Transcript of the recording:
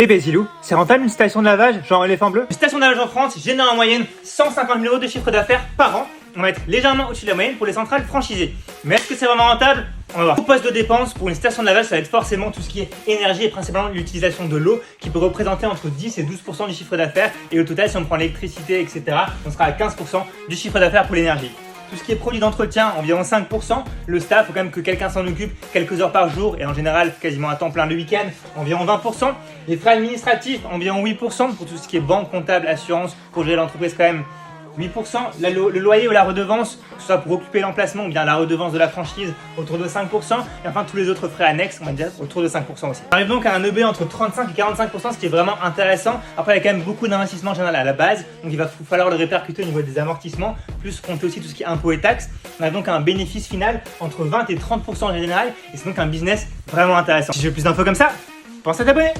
Eh ben Zilou, c'est rentable une station de lavage, genre éléphant bleu? Une station de lavage en France génère en moyenne 150 000 € de chiffre d'affaires par an. On va être légèrement au-dessus de la moyenne pour les centrales franchisées. Mais est-ce que c'est vraiment rentable? On va voir. Au poste de dépense pour une station de lavage, ça va être forcément tout ce qui est énergie et principalement l'utilisation de l'eau qui peut représenter entre 10 et 12% du chiffre d'affaires. Et au total, si on prend l'électricité, etc., on sera à 15% du chiffre d'affaires pour l'énergie. Tout ce qui est produit d'entretien, environ 5%. Le staff, il faut quand même que quelqu'un s'en occupe quelques heures par jour et en général quasiment à temps plein le week-end, environ 20%. Les frais administratifs, environ 8% pour tout ce qui est banque, comptable, assurance, pour gérer l'entreprise quand même 8%. Le loyer ou la redevance, que ce soit pour occuper l'emplacement ou bien la redevance de la franchise, autour de 5%. Et enfin tous les autres frais annexes, on va dire autour de 5% aussi. On arrive donc à un EB entre 35 et 45%, ce qui est vraiment intéressant. Après, il y a quand même beaucoup d'investissements en général à la base, donc il va falloir le répercuter au niveau des amortissements, plus compter aussi tout ce qui est impôts et taxes. On a donc un bénéfice final entre 20 et 30% en général, et c'est donc un business vraiment intéressant. Si tu veux plus d'infos comme ça, pense à t'abonner.